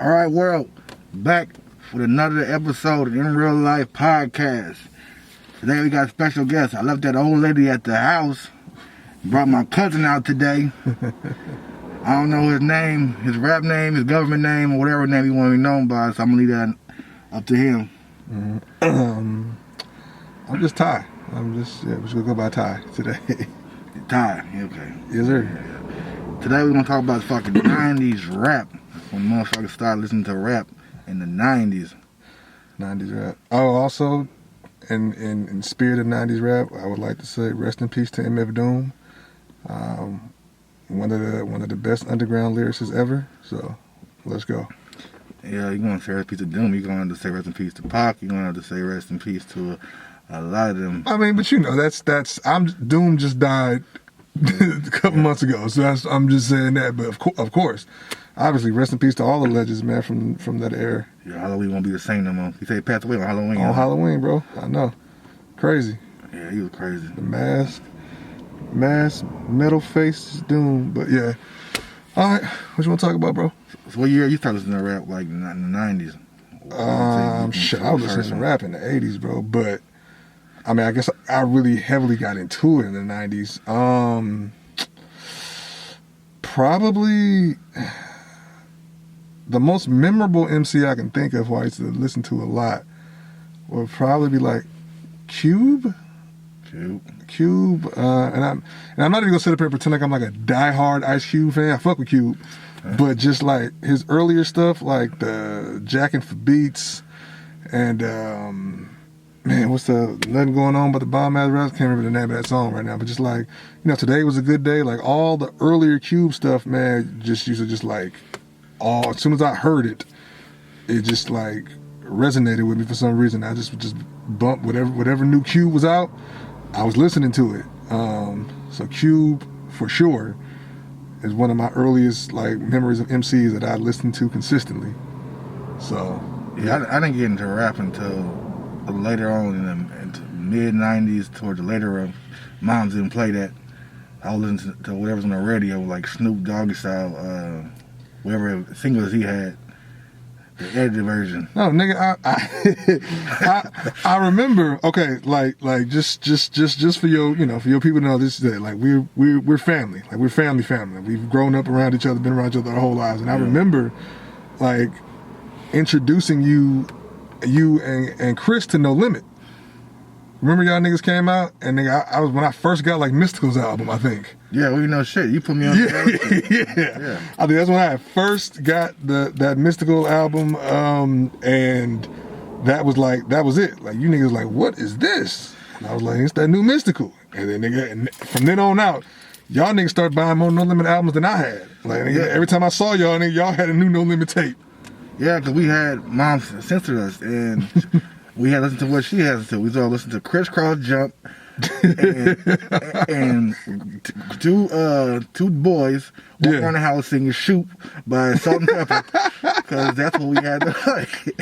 All right, world, back with another episode of In Real Life Podcast. Today we got a special guest. I left that old lady at the house. Brought my cousin out today. I don't know his name, his rap name, his government name, or whatever name he want to be known by, so I'm going to leave that up to him. I'm just Ty. We're just going to go by Ty today. Ty, okay. Yes, sir. Today we're going to talk about fucking 90s rap. When motherfuckers started listening to rap in the 90s. 90s rap. Oh, also, in spirit of 90s rap, I would like to say rest in peace to MF Doom. One of the best underground lyricists ever. So, let's go. Yeah, you're going to say rest in peace to Doom. You're going to have to say rest in peace to Pac. You're going to have to say rest in peace to a lot of them. I mean, but you know, Doom just died a couple months ago. So I'm just saying that. But of course, obviously, rest in peace to all the legends, man, from that era. Yeah, Halloween won't be the same no more. He said he passed away on Halloween. On Halloween, bro. I know. Crazy. Yeah, he was crazy. The mask, metal face Doom. But yeah. All right. What you want to talk about, bro? So what year you started listening to rap, like in the 90s? Shit, I was listening to rap in the 80s, bro. But, I mean, I guess I really heavily got into it in the 90s. Probably the most memorable MC I can think of who I used to listen to a lot would probably be like Cube. And I'm not even gonna sit up here and pretend like I'm like a diehard Ice Cube fan. I fuck with Cube, but just like his earlier stuff, like the Jackin' for Beats, and man, what's the Nothing Going On But the Bomb Ass Rap? I can't remember the name of that song right now, but just like, you know, Today Was a Good Day, like all the earlier Cube stuff, man, just used to just like, as soon as I heard it, it just like resonated with me for some reason. I just bump whatever new Cube was out, I was listening to it. So Cube, for sure, is one of my earliest like memories of MCs that I listened to consistently. So yeah, I didn't get into rap until later on in the mid 90s, towards the later moms didn't play that. I was listening to whatever's on the radio, like Snoop Doggy style, whatever singles he had, the edited version. No, nigga, I remember. Okay, like just for your, you know, for your people to know this is like we're family, like we're family. We've grown up around each other, been around each other our whole lives, and I remember like introducing you and Chris to No Limit. Remember y'all niggas came out, and nigga, I was when I first got like Mystical's album, I think. Yeah, well, you know, shit, you put me on. Yeah. I think that's when I first got that Mystical album, and that was it. Like, you niggas like, what is this? And I was like, it's that new Mystical. And then nigga, and from then on out, y'all niggas started buying more No Limit albums than I had. Like, nigga, every time I saw y'all, nigga, y'all had a new No Limit tape. Yeah, because we had moms censored us, and we had listened to what she had to. We was all listening to Crisscross Jump, and two boys walking around the house singing "Shoot" by Salt and Pepper, because that's what we had to like.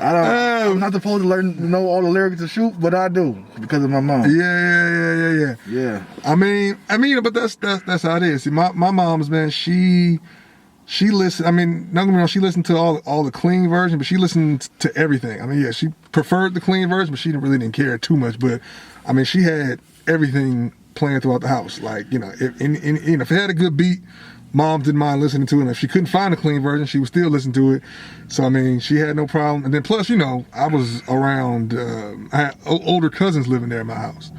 I'm not supposed to know all the lyrics to "Shoot," but I do because of my mom. Yeah. I mean, but that's how it is. See, my mom's, man, she listened. I mean, don't get me wrong, she listened to all the clean version, but she listened to everything. I mean, yeah, she preferred the clean version, but she didn't care too much. But I mean, she had everything playing throughout the house. Like, you know, if it had a good beat, mom didn't mind listening to it. And if she couldn't find a clean version, she would still listen to it. So I mean, she had no problem. And then plus, you know, I was around. I had older cousins living there in my house.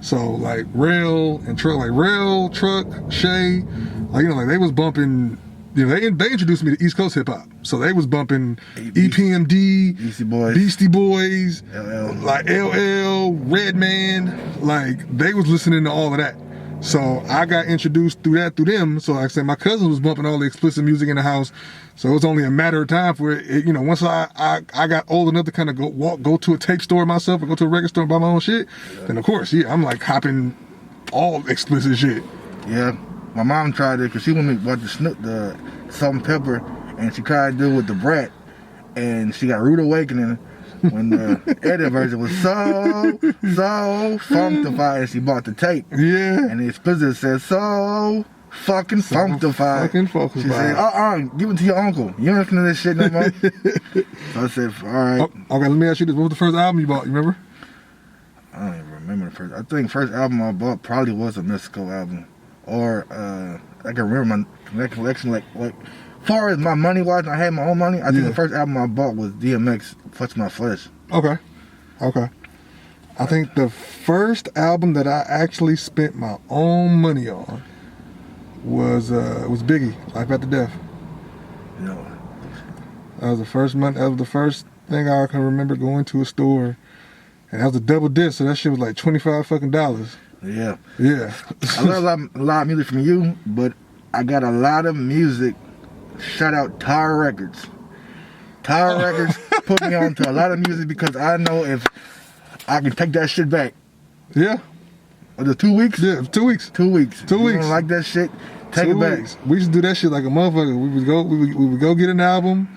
So like Rail and Truck, like Rail, Truck, Shay, like, you know, like they was bumping. You know, they introduced me to East Coast hip hop, so they was bumping EPMD, Beastie Boys, LL. like LL, Redman, like they was listening to all of that. So I got introduced through them. So like I said, my cousin was bumping all the explicit music in the house, so it was only a matter of time for it. You know, once I got old enough to kind of go to a tape store myself or go to a record store and buy my own shit, then of course, yeah, I'm like hopping all explicit shit. Yeah. My mom tried it because she wanted me to watch the Salt and Pepper, and she tried to do it with the Brat, and she got rude awakening when the edit version was so funkified, and she bought the tape. Yeah. And the explicit said so fucking funkified. Fucking She funkified. said, give it to your uncle. You don't listen to this shit no more. So I said, all right. Oh, okay, let me ask you this. What was the first album you bought? You remember? I don't even remember the first. I think first album I bought probably was a Mystical album. Or, I can remember my collection, like far as my money wise, I had my own money. I think the first album I bought was DMX, Flesh My Flesh. Okay. I think the first album that I actually spent my own money on was Biggie, Life After Death. You know, That was the first month. That was the first thing I can remember going to a store, and that was a double disc, so that shit was like $25 fucking. Yeah. Yeah. I learned a lot of music from you, but I got a lot of music. Shout out Tower Records. Tower Records put me on to a lot of music because I know if I can take that shit back. Yeah. Was it 2 weeks? Yeah, 2 weeks. 2 weeks. 2 You weeks. don't like that shit? Take 2 it back. weeks. We used to do that shit like a motherfucker. We would go get an album,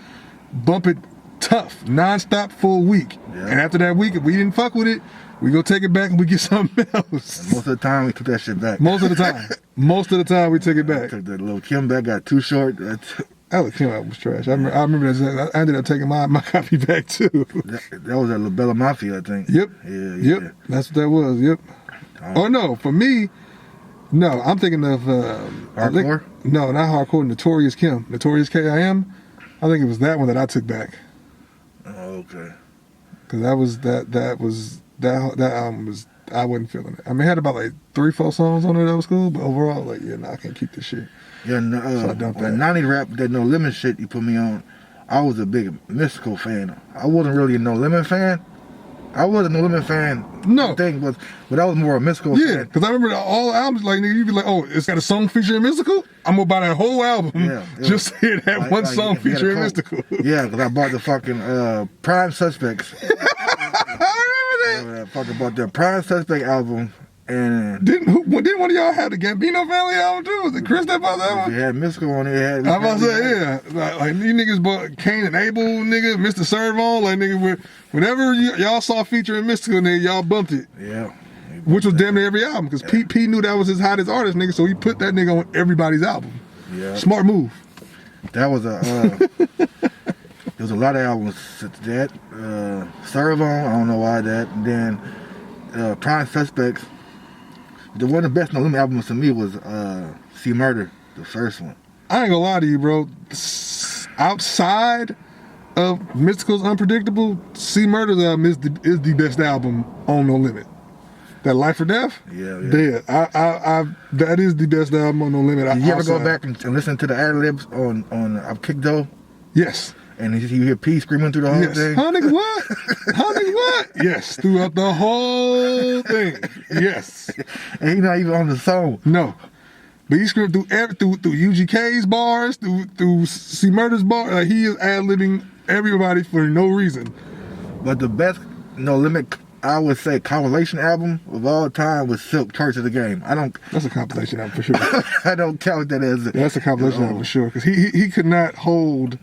bump it tough, nonstop for a week. Yeah. And after that week, if we didn't fuck with it, we go take it back and we get something else. And most of the time we took that shit back. Most of the time. Most of the time we took it I back. took the little Kim back, got too short. That Kim album was trash. I remember that. I ended up taking my copy back too. That was at La Bella Mafia, I think. Yep. Yeah. Yep. That's what that was. Yep. Oh no, for me, no. I'm thinking of Hardcore? No, not hardcore. Notorious Kim. Notorious K.I.M. I think it was that one that I took back. Oh, okay. Because that album was, I wasn't feeling it. I mean, it had about like 3-4 songs on it that was cool, but overall, like, yeah, I can't keep this shit. Yeah, So I dumped when that. 90 rap, that No Limit shit you put me on, I was a big Mystical fan. I wasn't really a No Limit fan. I was a No Limit fan. No. The thing was, but I was more a Mystical Yeah, fan. because I remember all the albums, like, nigga, you'd be like, oh, it's got a song featuring Mystical? I'm gonna buy that whole album just to hear that one song if you had a featuring code- Mystical. Yeah, because I bought the fucking Prime Suspects. I remember that. I fucking bought the Prime Suspect album, and Didn't one of y'all have the Gambino Family album too? Was it Chris that bought that it one? had Mystical on it. I'm about to say, yeah. Like these niggas bought Cain and Abel, nigga, Mr. Servon, like, nigga, whenever y'all saw featuring Mystical, nigga, y'all bumped it. Yeah. Which was damn near every album, because P knew that was his hottest artist, nigga, so he put that nigga on everybody's album. Yeah. Smart move. That was there was a lot of albums. That Servon, I don't know why that. And then Prime Suspects. The one of the best No Limit albums to me was See Murder, the first one. I ain't gonna lie to you, bro. Outside of Mystical's Unpredictable, See Murder's album is the best album on No Limit. That Life or Death? Yeah. I that is the best album on No Limit. Did you ever go outside. back and listen to the ad libs on I've Kicked Though? Yes. And you hear P screaming through the whole Yes. thing? Huh, nigga, what? Huh, nigga, what? Yes. Throughout the whole thing. Yes. And he's not even on the song. No. But he screamed through UGK's bars, through C Murder's bar. Like, he is ad-libbing everybody for no reason. But the best No Limit, I would say, compilation album of all time was Silk Church of the Game. That's a compilation album for sure. I don't count that as That's a compilation album for sure. Because he could not hold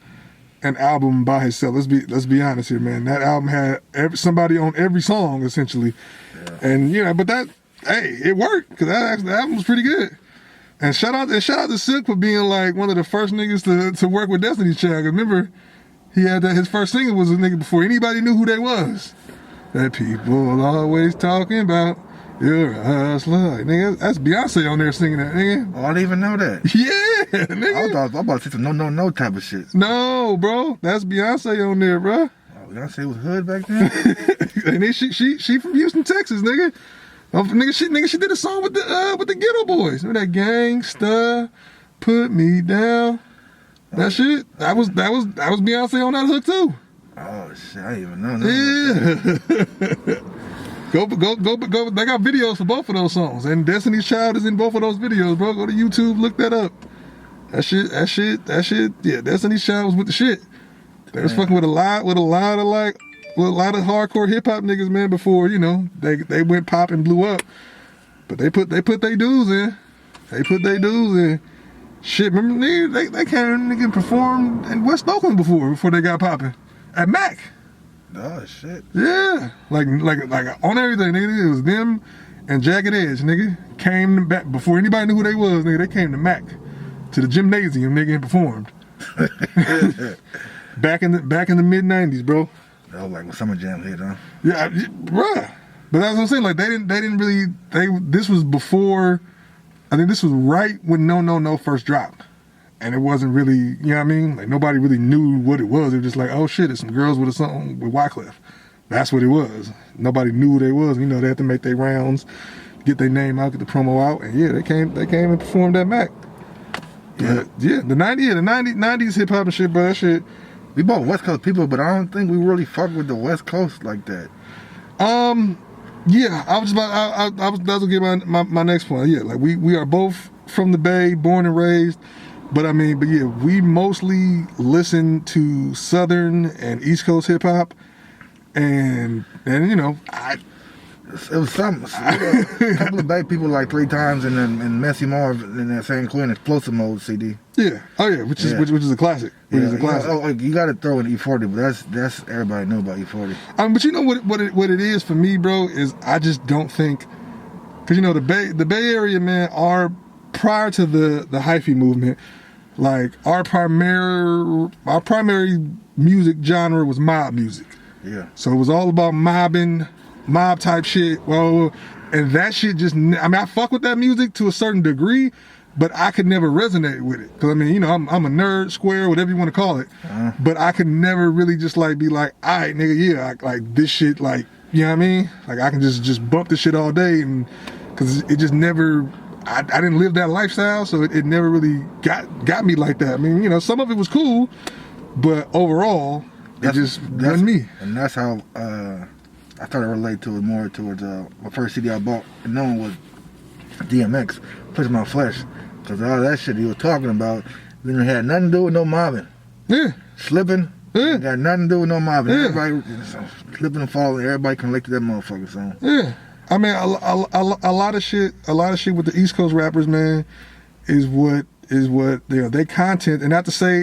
an album by himself. Let's be honest here, man. That album had somebody on every song essentially, and but it worked because the album was pretty good. And shout out to Silk for being like one of the first niggas to work with Destiny's Child. Remember, he had his first single was a nigga before anybody knew who they was. That people always talking about. You're a hustler. Like, nigga, that's Beyonce on there singing that, nigga. Oh, I didn't even know that. Yeah, nigga. I was about to say some no type of shit. No, bro. That's Beyonce on there, bro. Oh, Beyonce was hood back then? And then she from Houston, Texas, nigga. She did a song with the Ghetto Boys. Remember that Gangsta, Put Me Down. That shit. That was Beyonce on that hook too. Oh shit, I didn't even know that. Yeah. Go. They got videos for both of those songs, and Destiny's Child is in both of those videos, bro. Go to YouTube, look that up. That shit. Yeah, Destiny's Child was with the shit. They was fucking with a lot of hardcore hip hop niggas, man. Before they went pop and blew up, but they put their dues in. Shit, remember they came and performed in West Oakland before they got popping at Mac. Oh shit. Yeah, like on everything, nigga. It was them and Jagged Edge, nigga, came back before anybody knew who they was, nigga. They came to Mac, to the gymnasium, nigga, and performed. back in the mid '90s, bro. That was like when Summer Jam hit, huh? Yeah, bruh. But that's what I'm saying. Like they didn't really. This was before. I think this was right when No No No first dropped, and it wasn't really. You know what I mean? Like nobody really knew what it was. They were just like, oh shit, it's some girls with a song with Wyclef. That's what it was. Nobody knew who they was. You know, they had to make their rounds, get their name out, get the promo out, and yeah, they came and performed at Mac. Yeah, the '90s hip hop and shit, bro. That shit. We both West Coast people, but I don't think we really fuck with the West Coast like that. Yeah, I was gonna get my next point. Yeah, like we are both from the Bay, born and raised, but yeah, we mostly listen to Southern and East Coast hip hop, and you know, it was something. A couple of Bay people like 3 times, and then Messy Marv in that San Quentin Explosive Mode CD. Yeah, oh yeah, which is a classic. Which is a classic. You got to throw in E40, but that's everybody knew about E40. But you know what it is for me, bro, is I just don't think, because you know the Bay Area, man, prior to the hyphy movement, like our primary music genre was mob music. Yeah. So it was all about mobbing, mob type shit. Well, and that shit just, I fuck with that music to a certain degree, but I could never resonate with it. Cause you know, I'm a nerd, square, whatever you want to call it. But I could never really just like be like, all right, nigga, yeah, like this shit, like, you know what I mean? Like I can just bump this shit all day, and cause it just never, I didn't live that lifestyle, so it never really got me like that. I mean, you know, some of it was cool, but overall, it just wasn't me. And that's how I started to relate to it more towards my first CD I bought, and no one was DMX, Push My Flesh, because all that shit he was talking about, then it had nothing to do with no mobbing. Yeah. Slipping, got nothing to do with no mobbing. Yeah. Everybody slipping and falling, everybody can relate to that motherfucker song. Yeah. I mean, a lot of shit with the East Coast rappers, man, is what you know, they content, and not to say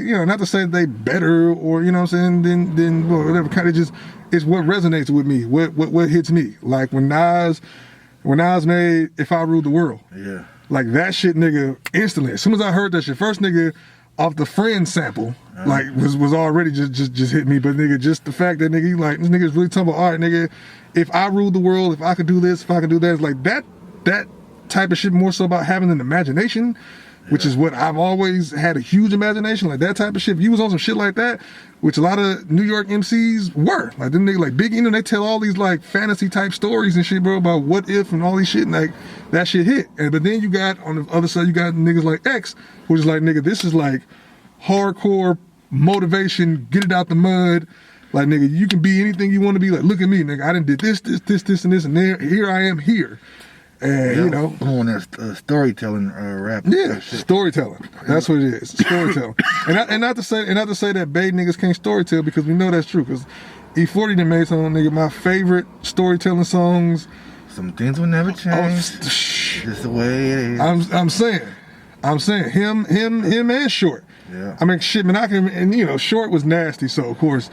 they better, or you know what I'm saying, than whatever, kind of just, it's what resonates with me, what hits me. Like when Nas made If I Ruled the World. Yeah. Like that shit, nigga, instantly. As soon as I heard that shit, first nigga off the Friends sample, like was already just hit me. But nigga, just the fact that nigga, like this nigga's really talking about, all right, nigga, if I ruled the world, if I could do this, if I could do that, it's like that type of shit more so about having an imagination, which is what I've always had, a huge imagination, like that type of shit. If you was on some shit like that, which a lot of New York MCs were, like them niggas like Big E, they tell all these like fantasy type stories and shit, bro, about what if and all these shit, and like that shit hit. But then you got, on the other side, you got niggas like X, which is like, nigga, this is like hardcore motivation, get it out the mud. Like, nigga, you can be anything you want to be. Like, look at me, nigga, I done did this, and this, and there. Here I am here. And, you know, on that storytelling rap. Yeah, storytelling. That's what it is. Storytelling. and not to say that Bay niggas can't storytell, because we know that's true. Because E40 done made some, nigga, my favorite storytelling songs. Some things will never change. Just the way it is. I'm saying him and Short. Yeah. I mean, shit, man, and you know, Short was nasty, so of course,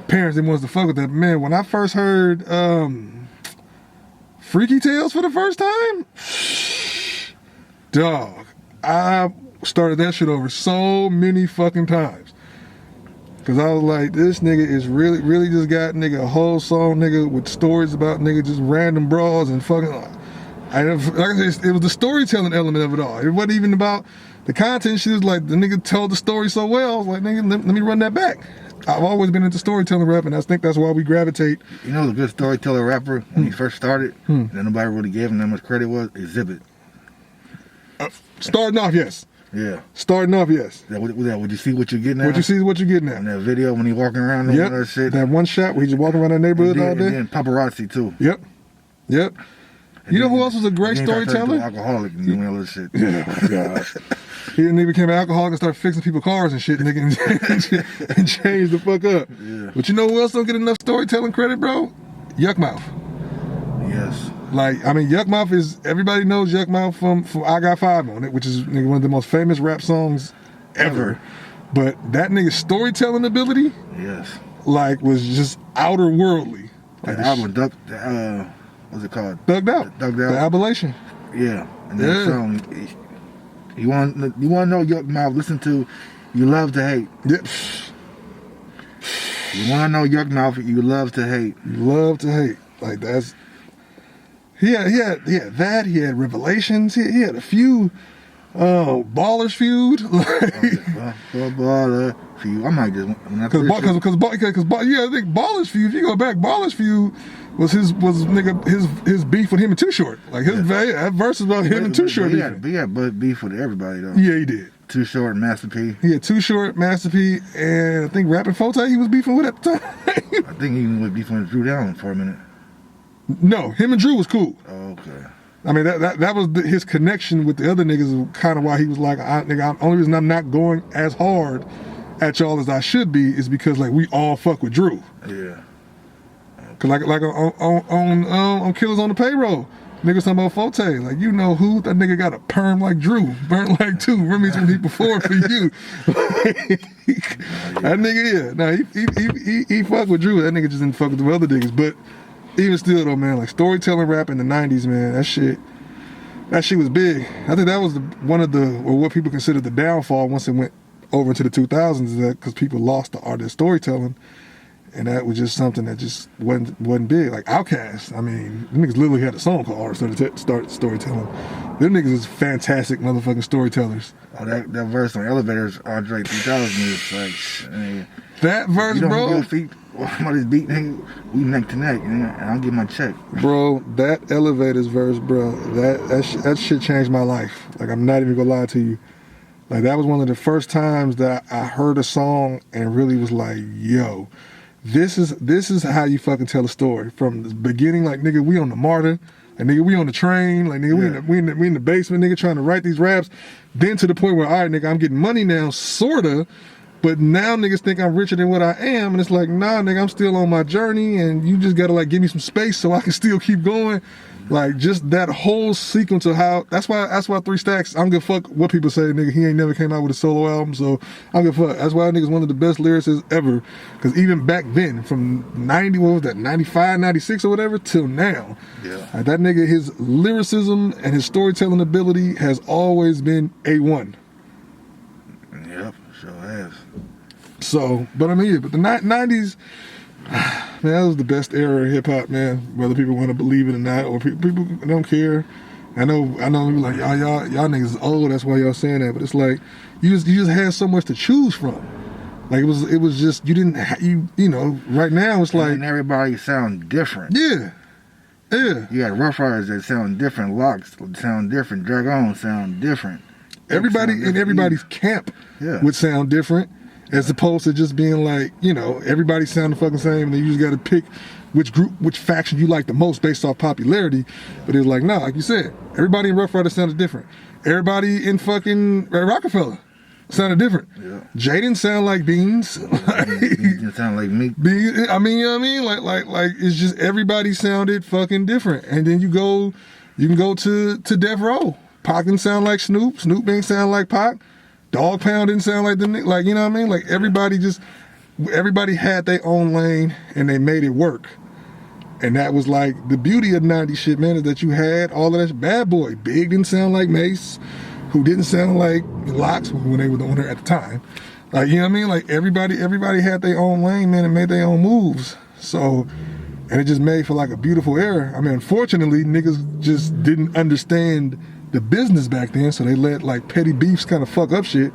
parents didn't want us to fuck with that. Man, when I first heard Freaky Tales for the first time, dog, I started that shit over so many fucking times. Cause I was like, this nigga is really just got, nigga, a whole song, nigga, with stories about, nigga, just random bras and fucking, like I said, it was the storytelling element of it all. It wasn't even about the content. She was like, the nigga told the story so well, I was like, nigga, let me run that back. I've always been into storytelling rap, and I think that's why we gravitate. You know, the good storyteller rapper, when he first started, and nobody really gave him that much credit, was Exhibit. Starting off, yes. Yeah. Starting off, yes. Would you see what you're getting at? What you see is what you're getting at. In that video when he walking around and all that shit. That one shot where he's just walking around that neighborhood all day. And then paparazzi, too. Yep. You know who else was a great storyteller? Alcoholic and doing all this shit. Yeah, oh God. He became an alcoholic and started fixing people's cars and shit, nigga, and changed the fuck up. Yeah. But you know who else don't get enough storytelling credit, bro? Yuck Mouth. Yes. Like, I mean, Yuck Mouth is, everybody knows Yuck Mouth from I Got Five on It, which is, nigga, one of the most famous rap songs ever. But that nigga's storytelling ability, yes, like, was just outer worldly. Like the album, what's it called? Thugged Out. Thugged The Out. Appalachian. Yeah. And that song, you want to know Yuck Mouth, listen to You Love to Hate. Yep. You want to know Yuck Mouth, You Love to Hate. You love to hate. Like that's he had that, he had Revelations, he had a few Ballers Feud. Baller Feud. I might just because I think Ballers Feud, if you go back, Ballers Feud was his beef with him and Too Short. Like that verse is about him and Too Short. He had beef with everybody though. Yeah, he did. Too Short and Master P. He had Too Short, Master P, and I think Rappin' Forte he was beefing with at the time. I think he was beefing with Drew Down for a minute. No, him and Drew was cool. Oh, okay. I mean, that was his connection with the other niggas, kind of why he was like, only reason I'm not going as hard at y'all as I should be is because, like, we all fuck with Drew. Yeah. Cause like on Killers on the Payroll, niggas talking about Forte, like, you know who? That nigga got a perm like Drew, burnt like two. Remember when he performed for you? That nigga, yeah. No, he fuck with Drew. That nigga just didn't fuck with the other niggas, but. Even still though, man, like storytelling rap in the 90s, man, that shit was big. I think that was what people considered the downfall once it went over into the 2000s, is that because people lost the art of storytelling, and that was just something that just wasn't big. Like Outkast, I mean, them niggas literally had a song called Art of Storytelling. Them niggas is fantastic motherfucking storytellers. Oh, that verse on Elevators, Andre 3000 is like, that verse, bro. Somebody's beat, nigga, we neck to neck, and I'll get my check. Bro, that Elevators verse, bro, that shit changed my life. Like, I'm not even gonna lie to you. Like, that was one of the first times that I heard a song and really was like, yo, this is how you fucking tell a story. From the beginning, like, nigga, we on the MARTA, and nigga, we on the train, like, nigga, we in the basement, nigga, trying to write these raps. Then to the point where, all right, nigga, I'm getting money now, sorta. But now niggas think I'm richer than what I am, and it's like, nah, nigga, I'm still on my journey, and you just gotta like give me some space so I can still keep going. Like, just that whole sequence of how. That's why 3 Stacks. I don't give a fuck what people say, nigga. He ain't never came out with a solo album, so I don't give a fuck. That's why nigga's one of the best lyricists ever. Because even back then, from 90, what was that, 95, 96 or whatever, till now, yeah, that nigga, his lyricism and his storytelling ability has always been A1. Yep, sure has. So, but I mean, yeah, but the 90s, man, that was the best era of hip hop, man. Whether people want to believe it or not, or people don't care. I know, people like y'all niggas is old. That's why y'all saying that. But it's like you just had so much to choose from. Like it was just you didn't you know. Right now it's like, and everybody sound different. Yeah. You got Rough Riders that sound different. Locks sound different. Dragon sound different. Everybody in everybody's camp would sound different. As opposed to just being like, you know, everybody sound the fucking same, and then you just got to pick which group, which faction you like the most based off popularity. But it's like, nah, like you said, everybody in Rough Riders sounded different. Everybody in fucking Rockefeller sounded different. Yeah. Jay didn't sound like Beans. He didn't sound like me. I mean, you know what I mean? Like it's just everybody sounded fucking different. And then you can go to Death Row. Pac didn't sound like Snoop. Snoop didn't sound like Pac. Dog Pound didn't sound like like, you know what I mean? Like everybody had their own lane and they made it work. And that was like the beauty of 90s shit, man, is that you had all of that. Bad Boy. Big didn't sound like Mace, who didn't sound like Locks when they were the owner at the time. Like, you know what I mean? Like everybody had their own lane, man, and made their own moves. So, and it just made for like a beautiful era. I mean, unfortunately, niggas just didn't understand the business back then, so they let like petty beefs kind of fuck up shit.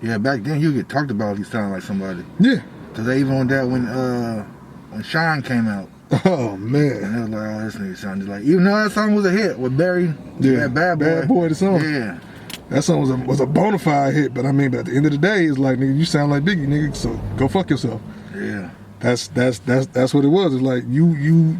Yeah, back then you get talked about if you sound like somebody. Yeah. Cause they even on that when Shine came out. Oh man. And it was like, oh, this nigga sounded like, even though that song was a hit with Barry. Yeah. Bad Boy. Bad Boy, the song. Yeah. That song was a bona fide hit, but I mean, but at the end of the day, it's like, nigga, you sound like Biggie, nigga, so go fuck yourself. Yeah. That's what it was. It's like you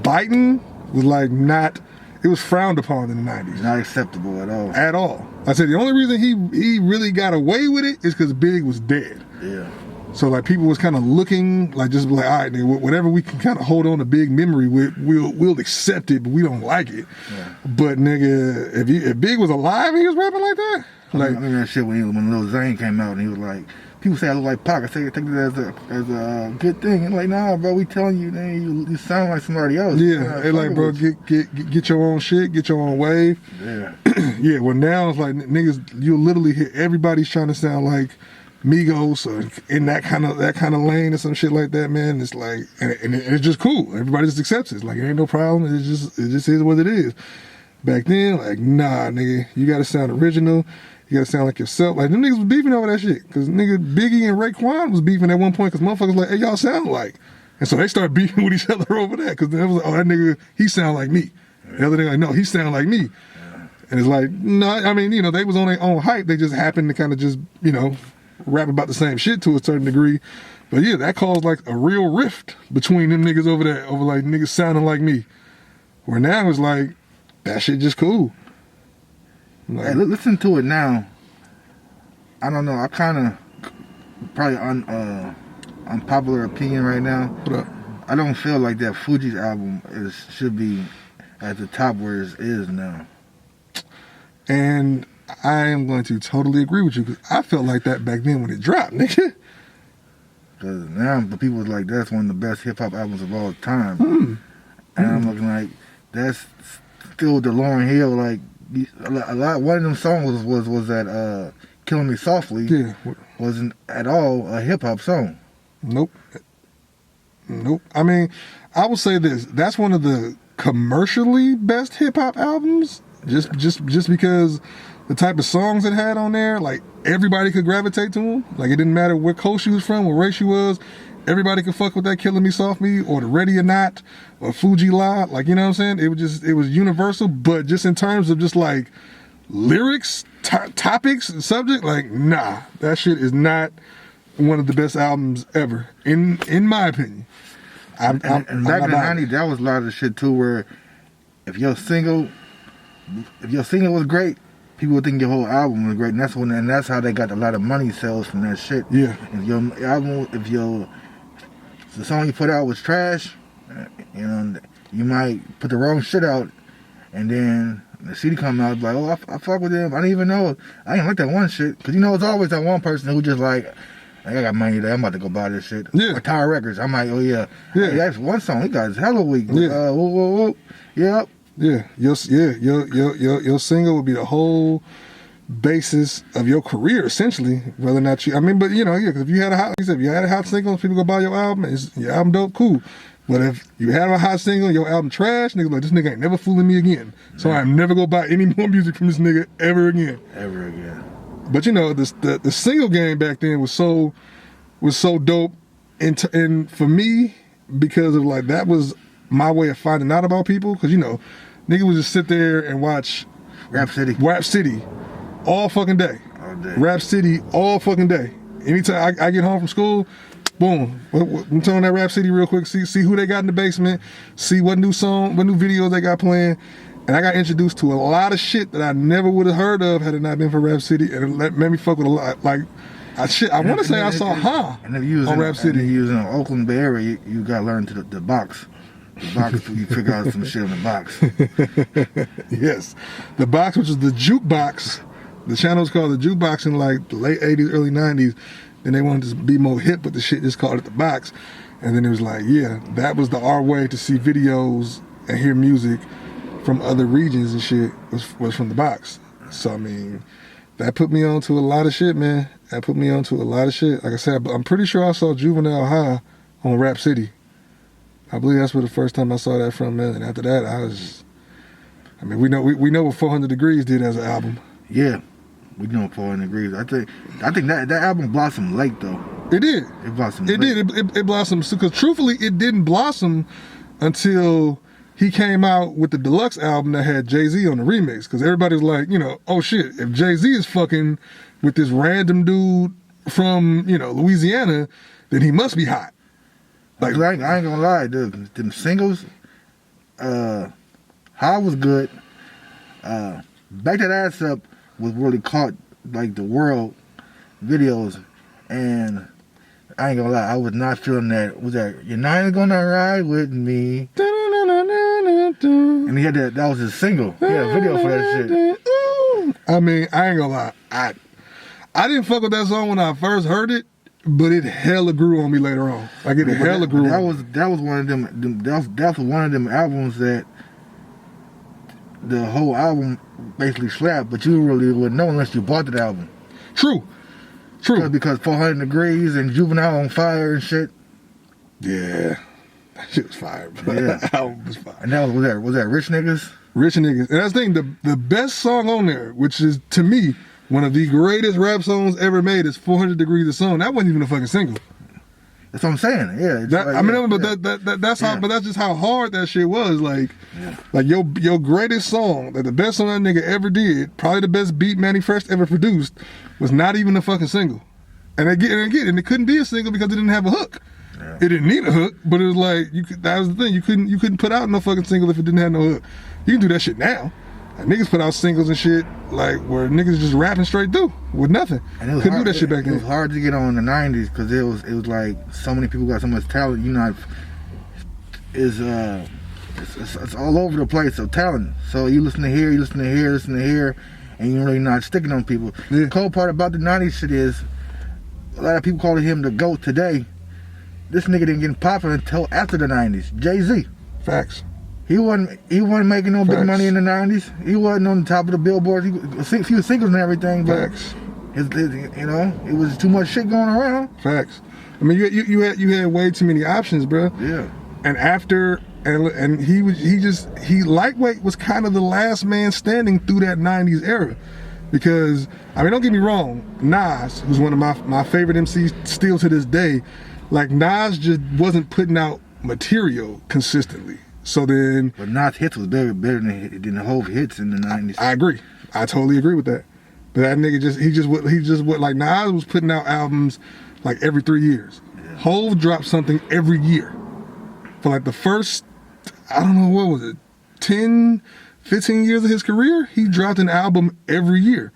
biting was like not. It was frowned upon in the 90s. Not acceptable at all. At all. I said the only reason he really got away with it is because Big was dead. Yeah. So like people was kind of looking like just like, all right, nigga, whatever we can kind of hold on to big memory with, we'll accept it, but we don't like it. Yeah. But nigga, if Big was alive, he was rapping like that. Like I mean that shit when Lil Zane came out and he was like, people say I look like Pac. I say take it as a good thing. And like, nah, bro, we telling you, man, you sound like somebody else. Yeah, they like, bro, get your own shit, get your own wave. Yeah, yeah. Well, now it's like niggas, you literally hear everybody's trying to sound like Migos or in that kind of lane or some shit like that, man. It's like, and it's just cool. Everybody just accepts it. It's like, it ain't no problem. It just is what it is. Back then, like, nah, nigga, you gotta sound original. You gotta sound like yourself. Like, them niggas was beefing over that shit. Cause nigga, Biggie and Raekwon was beefing at one point cause motherfuckers like, hey, y'all sound like. And so they started beefing with each other over that. Cause they was like, oh, that nigga, he sound like me. The other nigga like, no, he sound like me. And it's like, no, I mean, you know, they was on their own hype. They just happened to kind of just, you know, rap about the same shit to a certain degree. But yeah, that caused like a real rift between them niggas over that, over like niggas sounding like me. Where now it's like, that shit just cool. Like, hey, listen to it now. I don't know. I kind of probably unpopular opinion right now. What up? I don't feel like that Fuji's album should be at the top where it is now. And I am going to totally agree with you because I felt like that back then when it dropped, nigga. Because now the people was like, that's one of the best hip hop albums of all time. And I'm looking like, that's still the Lauryn Hill, like, a lot. One of them songs was that "Killing Me Softly." Yeah, wasn't at all a hip hop song. Nope. I mean, I will say this: that's one of the commercially best hip hop albums. Just because the type of songs it had on there, like everybody could gravitate to them. Like it didn't matter what coast she was from, what race she was. Everybody could fuck with that "Killing Me Softly" or the "Ready or Not" or "Fuji La." Like, you know what I'm saying? It was universal, but just in terms of just like lyrics, topics, and subject, like, nah, that shit is not one of the best albums ever, in my opinion. And back in the 90s, that was a lot of the shit too, where if your single was great, people would think your whole album was great, and that's how they got a lot of money sales from that shit. Yeah. If the song you put out was trash, you know, you might put the wrong shit out, and then the CD come out, like, oh, I fuck with them. I didn't even know. I didn't like that one shit. Because, you know, it's always that one person who just like, I got money there, I'm about to go buy this shit. Yeah. Or Tower Records. I'm like, oh, yeah. Yeah. Hey, that's one song. He got his hella week. Yeah. Whoa, whoa, whoa. Yep. Yeah. Your single would be the whole basis of your career, essentially. Whether or not you, I mean, but, you know, yeah, because if you had a hot single, people go buy your album, your album dope, cool. But if you have a hot single, your album trash, nigga, like, this nigga ain't never fooling me again. So I'm never gonna buy any more music from this nigga ever again. Ever again. But you know, the single game back then was so dope, and for me, because of like that was my way of finding out about people. Because you know, nigga would just sit there and watch Rap City all fucking day. All day. Rap City all fucking day. Anytime I get home from school, boom, I'm telling that Rap City real quick. See who they got in the basement. See what new videos they got playing. And I got introduced to a lot of shit that I never would have heard of had it not been for Rap City, and it made me fuck with a lot. Like, I want to say I saw and if you was on Rap City. And if you was in Oakland Bay Area, you got to learn the box. The box, you figure out some shit in the box. Yes, the box, which is the jukebox. The channel was called the jukebox in like the late '80s, early '90s. Then they wanted to be more hip with the shit, just called it the box. And then it was like, yeah, that was our way to see videos and hear music from other regions and shit was from the box. So I mean, that put me on to a lot of shit, man. Like I said, I'm pretty sure I saw Juvenile High on Rap City. I believe that's where the first time I saw that from, man. And after that, we know what 400 Degrees did as an album. Yeah, we know 400 Degrees. I think that album blossomed late though. It did. It blossomed. It late. did. It blossomed because truthfully, it didn't blossom until he came out with the deluxe album that had Jay-Z on the remix. Because everybody was like, you know, oh shit, if Jay-Z is fucking with this random dude from, you know, Louisiana, then he must be hot. Like, I ain't gonna lie, dude. Them singles, High was good. Back That Ass Up was really caught like the world videos, and I ain't gonna lie, I was not feeling that. Was that You're Not Gonna Ride With Me? And he had that was his single. He had a video for that shit. I mean, I ain't gonna lie. I didn't fuck with that song when I first heard it, but it hella grew on me later on. Like it hella grew on me. That was one of them. That was one of them albums that the whole album basically slapped, but you really wouldn't know unless you bought the album. True. Because 400 Degrees and Juvenile on Fire and shit. Yeah, that shit was fire. Bro. Yeah, that album was fire. And that was that Rich Niggas. Rich Niggas, and that's the thing. The best song on there, which is to me one of the greatest rap songs ever made, is 400 Degrees of Song. That wasn't even a fucking single. That's what I'm saying. Yeah. That's how. But that's just how hard that shit was. Like your greatest song, the best song that nigga ever did, probably the best beat Manny Fresh ever produced, was not even a fucking single. And it couldn't be a single because it didn't have a hook. Yeah. It didn't need a hook, but it was like that was the thing. You couldn't put out no fucking single if it didn't have no hook. You can do that shit now. Like, niggas put out singles and shit like where niggas just rapping straight through with nothing. And couldn't do that shit back then. It was hard to get on in the 90s because it was like so many people got so much talent. You know, it's all over the place of talent. So you listen to here, and you're really not sticking on people. Yeah. The cool part about the 90s shit is a lot of people calling him the GOAT today. This nigga didn't get popular until after the 90s. Jay-Z. Facts. He wasn't making no big money in the 90s. He wasn't on the top of the billboard. He was singles and everything, but it was too much shit going around. Facts. I mean, you had way too many options, bro. Yeah. And after he Lightweight was kind of the last man standing through that 90s era. Because, I mean, don't get me wrong, Nas, who's one of my favorite MCs still to this day, like Nas just wasn't putting out material consistently. So then, but Nas hits was better than the whole hits in the 90s. I agree. I totally agree with that. But that nigga just like Nas was putting out albums like every 3 years. Yeah. Hov dropped something every year. For like the first, I don't know, what was it, 10, 15 years of his career, he dropped an album every year.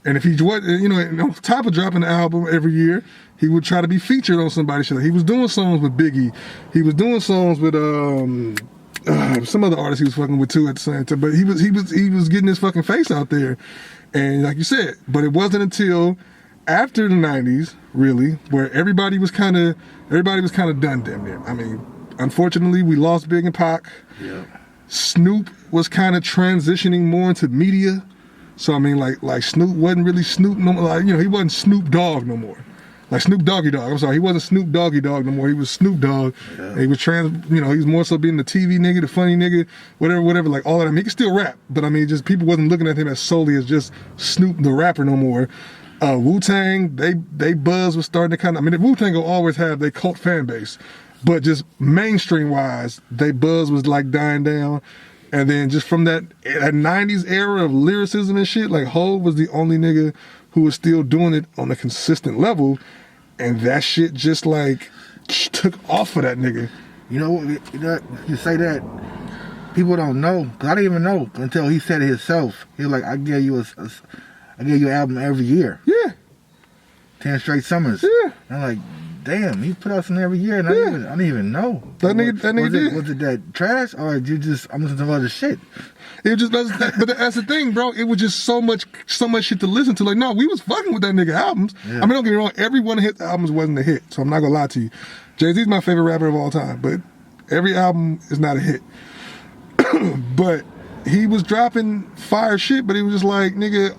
And if he was, on top of dropping an album every year, he would try to be featured on somebody's show. He was doing songs with Biggie. He was doing songs with some other artists he was fucking with too at the same time. But he was getting his fucking face out there. And like you said, but it wasn't until after the 90s, really, where everybody was kind of done damn near. I mean, unfortunately, we lost Big and Pac. Yeah. Snoop was kind of transitioning more into media. So I mean, like Snoop wasn't really Snoop no more. Like, he wasn't Snoop Dogg no more. Like Snoop Doggy Dogg. I'm sorry, he wasn't Snoop Doggy Dogg no more. He was Snoop Dogg. Yeah. He was he was more so being the TV nigga, the funny nigga, whatever. Like all of that. I mean, he could still rap, but I mean, just people wasn't looking at him as solely as just Snoop the rapper no more. Wu-Tang, they buzz was starting to kind of. I mean, Wu-Tang will always have their cult fan base, but just mainstream wise, they buzz was like dying down. And then just from that 90s era of lyricism and shit, like Hov was the only nigga who was still doing it on a consistent level. And that shit just like took off for that nigga. You know what? You say that, people don't know. Cause I didn't even know until he said it himself. He was like, I gave you an album every year. Yeah. 10 straight summers. Yeah. And I'm like, damn, he put out something every year, and I didn't even know. That nigga did. Was it that trash, or did you just, I'm listening to other shit? It was just, but that's the thing, bro. It was just so much shit to listen to. Like, no, we was fucking with that nigga albums. Yeah. I mean, don't get me wrong, every one of his albums wasn't a hit, so I'm not gonna lie to you. Jay-Z's my favorite rapper of all time, but every album is not a hit. But he was dropping fire shit, but he was just like, nigga,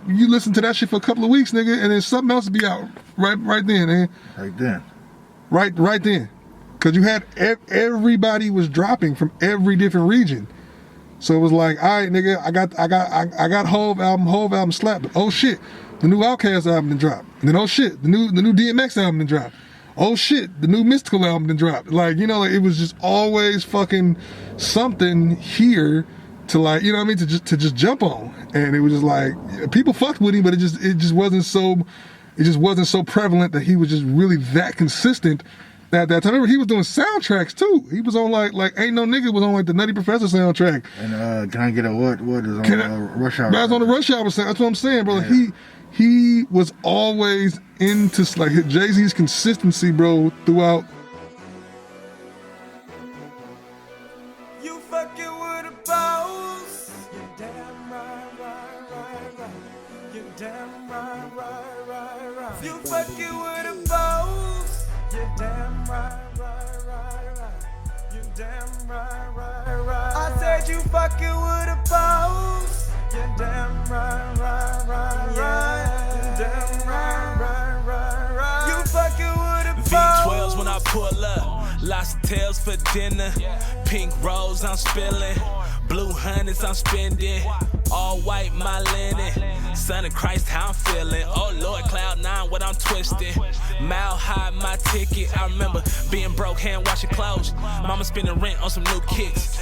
you listen to that shit for a couple of weeks, nigga, and then something else would be out right then, man. Right then. Because you had everybody was dropping from every different region. So it was like, all right, nigga, I got Hov album slapped. But oh shit, the new Outkast album done dropped. And then oh shit, the new DMX album done dropped. Oh shit, the new Mystical album done dropped. Like, like it was just always fucking something here to like, you know what I mean, to just jump on. And it was just like, people fucked with him, but it just wasn't so prevalent that he was just really that consistent at that time. I remember he was doing soundtracks too. He was on like Ain't No Nigga was on like the Nutty Professor soundtrack. And Can I Get a What is on Rush Hour? That's on the Rush Hour. That's what I'm saying, brother. Yeah. he was always into like Jay-Z's consistency, bro, throughout. You fucking with a boss. You damn right. You damn right. You fucking with a boss. You damn right. You damn right. I said you fucking with a boss. You damn right. You damn right. You fucking with a boss. V12s when I pull up, lots of tails for dinner. Pink rose I'm spilling, blue hundreds I'm spending. All white my linen, Son of Christ how I'm feeling. Oh Lord, cloud nine what I'm twisting. Mile high my ticket. I remember being broke, hand washing clothes. Mama spending rent on some new kicks.